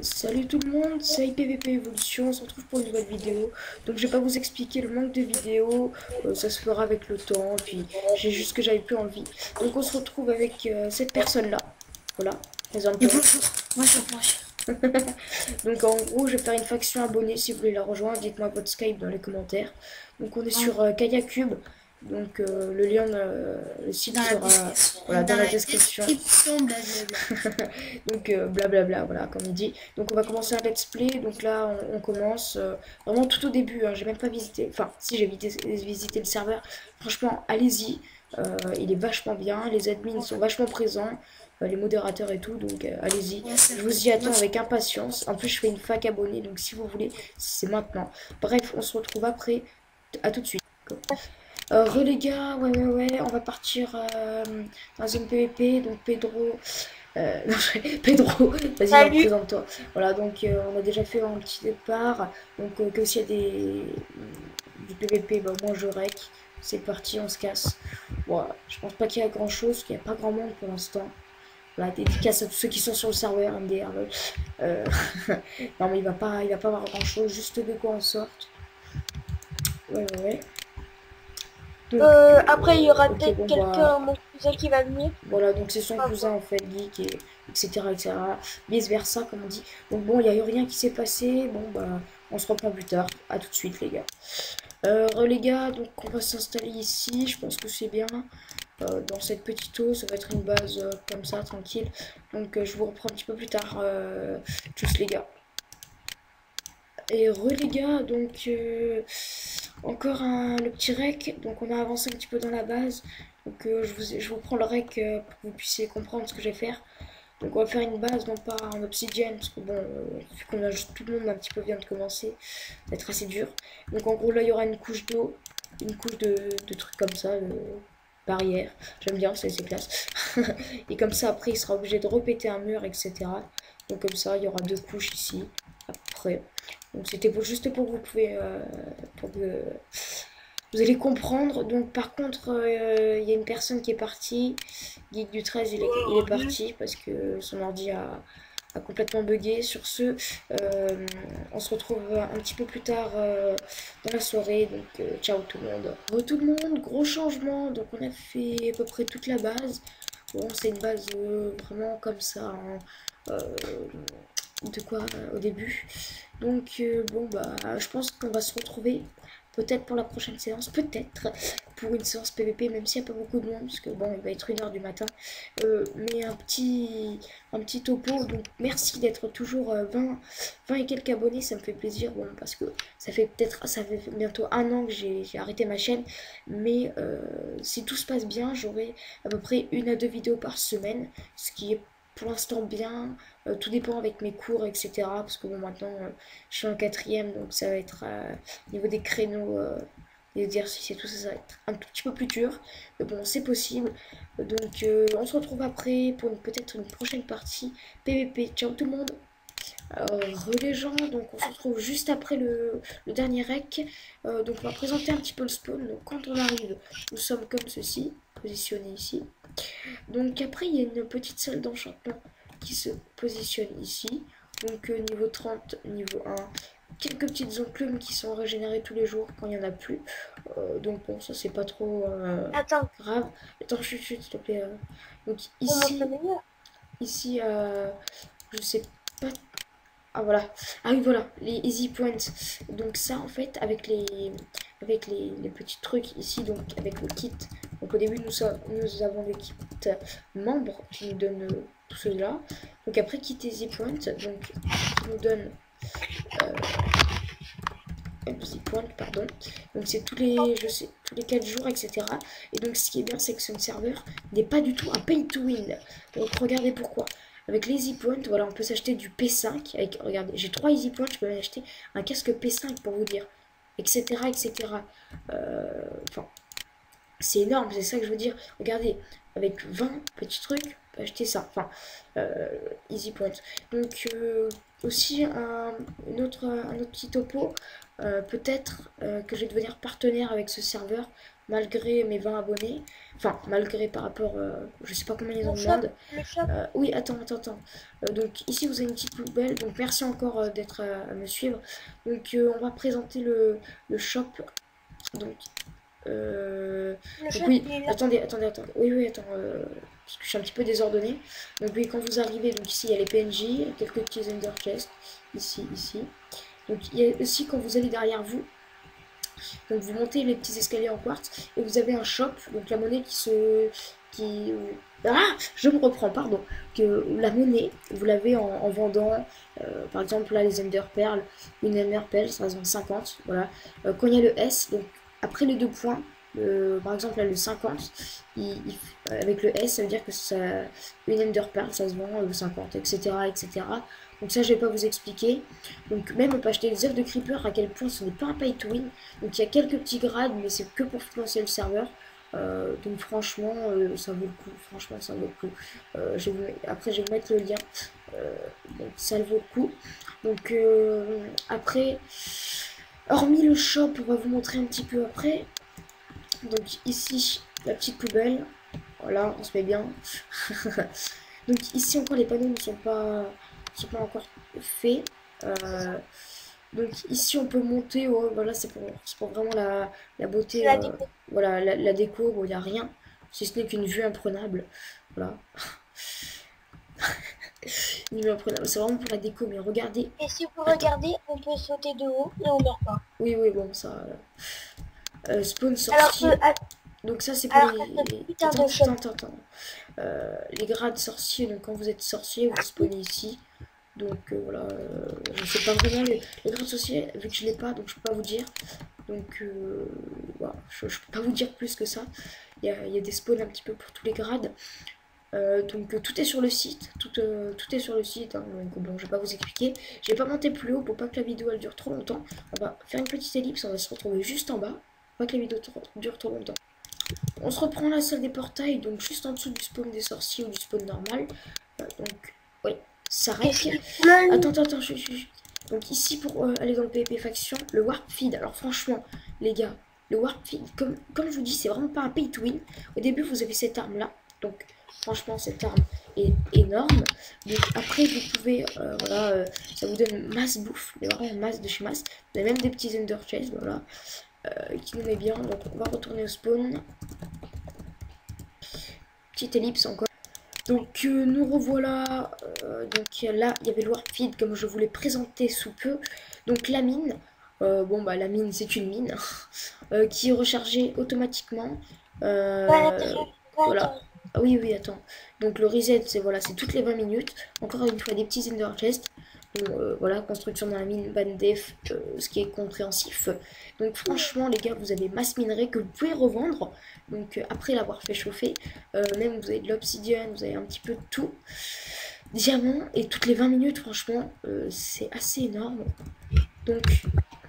Salut tout le monde, c'est IPVP Evolution, on se retrouve pour une nouvelle vidéo. Donc je vais pas vous expliquer le manque de vidéos, ça se fera avec le temps, puis j'ai juste que j'avais plus envie. Donc on se retrouve avec cette personne-là, voilà, Et présente-toi. bonjour, bonjour, bonjour. Donc en gros, je vais faire une faction abonnée si vous voulez la rejoindre, dites-moi votre Skype dans les commentaires. Donc on est Hein, sur Kayacube, donc le lien, le site dans la sera description, voilà, dans dans la la description. description, blablabla. Donc blablabla, voilà, comme on dit. Donc on va commencer un let's play. Donc là, on commence vraiment tout au début. Hein, j'ai même pas visité. Enfin, si j'ai visité le serveur. Franchement, allez-y. Il est vachement bien. Les admins sont vachement présents. Les modérateurs et tout. Donc allez-y. Moi, Je vous y moi, attends avec impatience. En plus, je fais une fac abonnée. Donc si vous voulez, c'est maintenant. Bref, on se retrouve après. À tout de suite. Les gars, ouais, on va partir dans une PvP. Donc Pedro. Non, Pedro, vas-y, salut. présente-toi. Voilà, donc on a déjà fait un petit départ. Donc que s'il y a du PVP, bah, moi je rec. C'est parti, on se casse. Voilà, je pense pas qu'il y a grand chose, qu'il n'y a pas grand monde pour l'instant. Voilà, dédicace à tous ceux qui sont sur le serveur MDR. Euh, non, mais il va pas avoir grand chose, juste de quoi on sorte. Ouais. Donc, Après, il y aura ok, peut-être bon, bah, quelqu'un, mon cousin qui va venir. voilà, donc c'est son On va cousin voir. en fait, geek, et, etc. Vice versa, comme on dit. Donc bon, il n'y a eu rien qui s'est passé. Bon, bah, on se reprend plus tard. À tout de suite, les gars. Les gars, donc on va s'installer ici. Je pense que c'est bien. Dans cette petite eau, ça va être une base comme ça, tranquille. Donc je vous reprends un petit peu plus tard. Tchuss, les gars. Et les gars, donc encore le petit rec. Donc on a avancé un petit peu dans la base. Donc je vous prends le rec pour que vous puissiez comprendre ce que je vais faire. Donc on va faire une base, non pas en obsidienne, parce que bon, vu qu'on a juste tout le monde un petit peu vient de commencer, ça va être assez dur. Donc en gros là il y aura une couche d'eau, une couche de trucs comme ça, de barrière. J'aime bien, c'est classe. Et comme ça après il sera obligé de répéter un mur, etc. Donc comme ça il y aura deux couches ici, après. Donc c'était juste pour que vous pouvez, pour que vous allez comprendre. Donc par contre, il y a une personne qui est partie. Geek du 13, il est parti parce que son ordi a complètement bugué. Sur ce, on se retrouve un petit peu plus tard dans la soirée. Donc ciao tout le monde. Tout le monde, gros changement. Donc on a fait à peu près toute la base. Bon, c'est une base vraiment comme ça. Hein. Euh, de quoi au début. Donc bon bah je pense qu'on va se retrouver peut-être pour la prochaine séance, peut-être pour une séance PVP, même s'il n'y a pas beaucoup de monde, parce que bon il va être 1h du matin. Mais un petit topo, donc merci d'être toujours 20 et quelques abonnés, ça me fait plaisir, bon parce que ça fait bientôt un an que j'ai arrêté ma chaîne, mais si tout se passe bien, j'aurai à peu près 1 à 2 vidéos par semaine, ce qui est pour l'instant bien. Tout dépend avec mes cours, etc. Parce que bon, maintenant, je suis en quatrième, donc ça va être au niveau des créneaux, des exercices et tout ça, ça va être un tout petit peu plus dur. Mais bon, c'est possible. Donc, on se retrouve après pour peut-être une prochaine partie PVP. Ciao tout le monde. Les gens, donc on se retrouve juste après le dernier rec. Donc on va présenter un petit peu le spawn. Donc quand on arrive, nous sommes comme ceci, positionnés ici. Donc après, il y a une petite salle d'enchantement qui se positionne ici. Donc niveau 30, niveau 1. Quelques petites enclumes qui sont régénérées tous les jours quand il n'y en a plus. Donc bon, ça c'est pas trop Attends, grave. Attends, chut, s'il te plaît. Donc pour ici, m'entraîner. ici, je sais pas. Ah voilà. Ah oui voilà, les easy points. Donc ça en fait avec les petits trucs ici, donc avec le kit. Donc au début nous avons le kit membres qui nous donne tout cela. Donc après kit easy points, donc qui nous donne easy points, pardon. Donc c'est je sais, tous les 4 jours, etc. Et donc ce qui est bien c'est que ce serveur n'est pas du tout un pay to win. Donc regardez pourquoi. Avec les Easy Points, voilà, on peut s'acheter du P5. Regardez, j'ai 3 Easy Points, je peux m'acheter un casque P5 pour vous dire. Etc. etc. Enfin, c'est énorme, c'est ça que je veux dire. Regardez, avec 20 petits trucs, on peut acheter ça. Enfin, euh, Easy Points. Donc, aussi, un autre petit topo. Peut-être que je vais devenir partenaire avec ce serveur. malgré mes 20 abonnés. Enfin, malgré par rapport, je sais pas combien ils en Le shop, demandent. le shop. Oui, attends. Donc ici vous avez une petite poubelle. Donc merci encore d'être à me suivre. Donc on va présenter le shop. Donc, Le donc shop, oui, il est là. attendez. Oui, attends. Parce que je suis un petit peu désordonné. Donc oui, quand vous arrivez, donc ici il y a les PNJ, quelques petits Ender Chest. Ici. Donc il y a aussi quand vous allez derrière vous. Donc vous montez les petits escaliers en quartz et vous avez un shop, donc la monnaie qui ah, je me reprends, pardon. Que la monnaie, vous l'avez en vendant, par exemple là les Ender Pearl, une Ender Pearl, ça se vend 50, voilà. Quand il y a le S, donc après les deux points, par exemple là le 50, avec le S, ça veut dire que ça, une Ender Pearl, ça se vend 50, etc. Donc ça je vais pas vous expliquer. Donc même on peut acheter des œufs de creeper, à quel point ce n'est pas un pay to win. Donc il y a quelques petits grades, mais c'est que pour financer le serveur. Donc franchement, ça vaut le coup. Franchement, ça vaut le coup. Après, je vais vous mettre le lien. Donc ça vaut le coup. Donc après, hormis le shop, on va vous montrer un petit peu après. Donc ici, la petite poubelle. Voilà, on se met bien. Donc ici encore, les panneaux ne sont pas encore faits. Donc ici on peut monter, ouais, voilà, c'est pour vraiment la C'est beauté, la déco. voilà, la déco, bon, il n'y a rien, si ce n'est qu'une vue imprenable, voilà. Une vue imprenable, c'est vraiment pour la déco, mais regardez, Et si vous attends, regardez, on peut sauter de haut et on meurt pas. oui, bon, ça, spawn Alors que, sorcier, donc ça c'est pour alors que ce putain de shop. attends, les grades sorciers, donc quand vous êtes sorcier, vous spawnez ici. Donc voilà, je sais pas vraiment les grades sorciers, vu que je l'ai pas, donc je peux pas vous dire. Donc voilà, je peux pas vous dire plus que ça. Il y a des spawns un petit peu pour tous les grades. Donc tout est sur le site, tout est sur le site, hein. Donc bon, je vais pas vous expliquer. Je vais pas monter plus haut pour pas que la vidéo elle dure trop longtemps. On va faire une petite ellipse, on va se retrouver juste en bas, pour pas que la vidéo dure trop longtemps. On se reprend la salle des portails, donc juste en dessous du spawn des sorciers ou du spawn normal. Donc oui, ça règle. Attends, donc ici pour aller dans le PvP faction, le Warp Feed. Alors franchement, les gars, le Warp Feed, comme je vous dis, c'est vraiment pas un pay to win. Au début, vous avez cette arme là, donc franchement, cette arme est énorme. Donc après, vous pouvez, voilà, ça vous donne masse bouffe, mais vraiment masse de chez masse. Vous avez même des petits Ender Chase, voilà, qui nous met bien. Donc on va retourner au spawn. Petite ellipse encore. Donc nous revoilà, donc là il y avait le Warp Feed comme je vous l'ai présenté sous peu. Donc la mine, bon bah la mine c'est une mine qui est rechargée automatiquement. Voilà. Ah oui, attends. Donc le reset c'est voilà, c'est toutes les 20 minutes. Encore une fois des petits Ender Chest. Voilà, construction dans la mine, ban def, ce qui est compréhensif. Donc franchement les gars, vous avez masse minerai que vous pouvez revendre. Donc après l'avoir fait chauffer, même vous avez de l'obsidienne, vous avez un petit peu de tout. Diamant, et toutes les 20 minutes, franchement, c'est assez énorme. Donc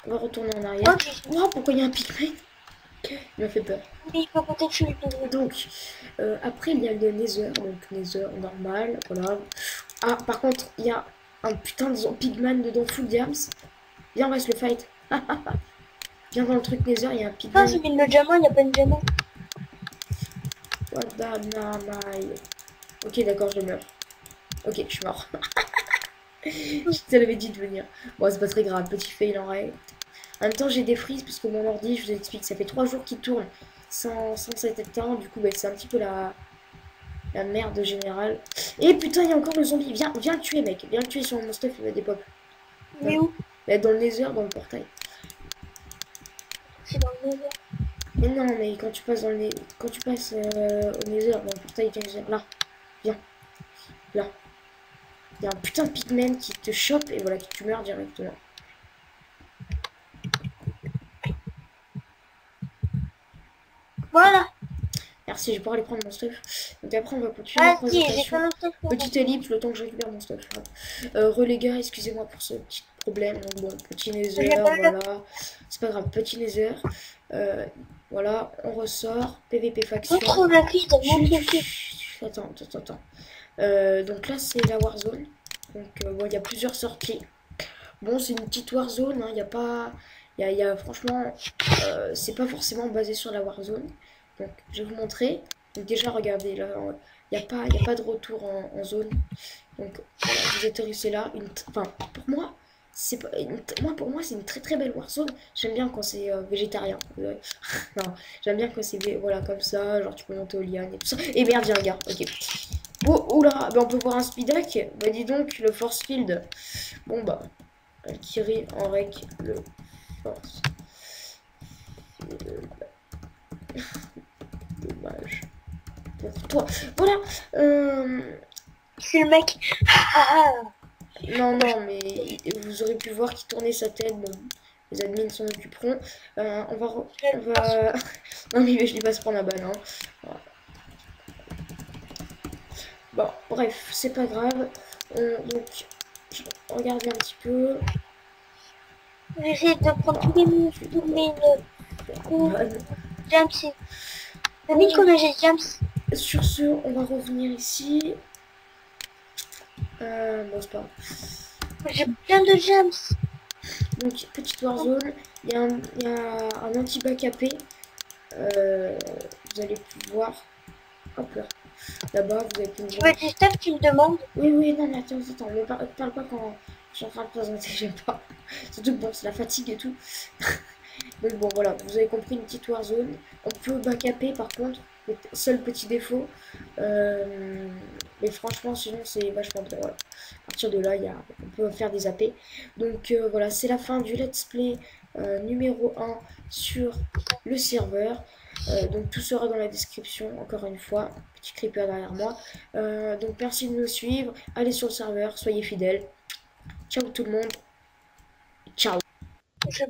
on va retourner en arrière. Oh, pourquoi il y a un pigment? Il m'a fait peur. Oui, il faut compter que je suis le Donc après il y a le nether, donc nether normal, voilà. Ah par contre il y a un putain de pigman dedans full diams. Viens on va se le fight. Viens dans le truc nether, il y a un pigman. Ah, j'ai mis le diamant, il n'y a pas de diamant. What the namaille. Ok d'accord, je meurs. Ok, je suis mort. Je te l'avais dit de venir. Bon c'est pas très grave, petit fail en règle. En même temps j'ai des frises parce que mon ordi, je vous explique, ça fait 3 jours qu'il tourne sans s'être éteint. Du coup bah, c'est un petit peu la merde générale. Et putain, il y a encore le zombie. Viens le tuer, mec. Viens le tuer sur mon stuff, il va des pop. Mais où? Dans le nether, dans le portail. C'est dans le nether. Mais non, mais quand tu passes quand tu passes au nether, dans le portail du nether, là. Viens. Là. Il y a un putain de pigman qui te chope et voilà, tu meurs directement. Voilà. Merci, je vais pouvoir aller prendre mon stuff. Donc après, on va continuer la Vas-y, j'ai présentation. pas le stuff. Petite ellipse, le temps que je récupère mon stuff. Relégas, excusez-moi pour ce petit problème. Donc bon, petit nether, voilà. C'est pas grave, petit nether. Voilà, on ressort. PVP faction. Montre la clé, Attends. Donc là, c'est la Warzone. Donc bon, il y a plusieurs sorties. Bon, c'est une petite Warzone, hein. Il n'y a pas Franchement, c'est pas forcément basé sur la Warzone. Donc, je vais vous montrer. Donc, déjà, regardez, là, il y a pas de retour en zone. Donc, voilà, vous atterrissez là. Enfin, pour moi, c'est pas, pour moi, c'est une très très belle Warzone. J'aime bien quand c'est végétarien. Non, j'aime bien quand c'est voilà, comme ça. Genre, tu peux monter aux lianes et tout ça. Et merde, il y a un gars. Ok. Oh, oula, bah, on peut voir un speedak. Bah, dis donc, le force field. Bon, bah, Valkyrie en rec, le force. Dommage pour toi. Voilà. C'est le mec. Ah, Non, non, mais vous aurez pu voir qu'il tournait sa tête. Bon, les admins s'en occuperont. On va... Non, mais je dis pas se prendre la balle. Hein. Voilà. Bon, bref, c'est pas grave. Donc, je regarde un petit peu. j'essaie de prendre tous mes James. T'as mis combien j'ai James? Sur ce, on va revenir ici. Bon, c'est pas grave. J'ai plein de James. Donc, petite Warzone, il y a un anti-bac AP. Vous allez pouvoir. Hop là. Là-bas, vous allez Tu pouvoir. veux du stuff, tu me demandes? Oui, oui, non, mais attends, ne parle pas quand je suis en train de présenter, j'aime pas. Surtout que bon, c'est la fatigue et tout. Donc bon, voilà, vous avez compris, une petite Warzone. On peut backuper par contre, le seul petit défaut. Mais franchement, sinon, c'est vachement bien. Voilà. À partir de là, on peut faire des AP. Donc voilà, c'est la fin du let's play numéro 1 sur le serveur. Donc tout sera dans la description, encore une fois. Petit creeper derrière moi. Donc merci de nous suivre. Allez sur le serveur, soyez fidèles. Ciao tout le monde. Ciao. Je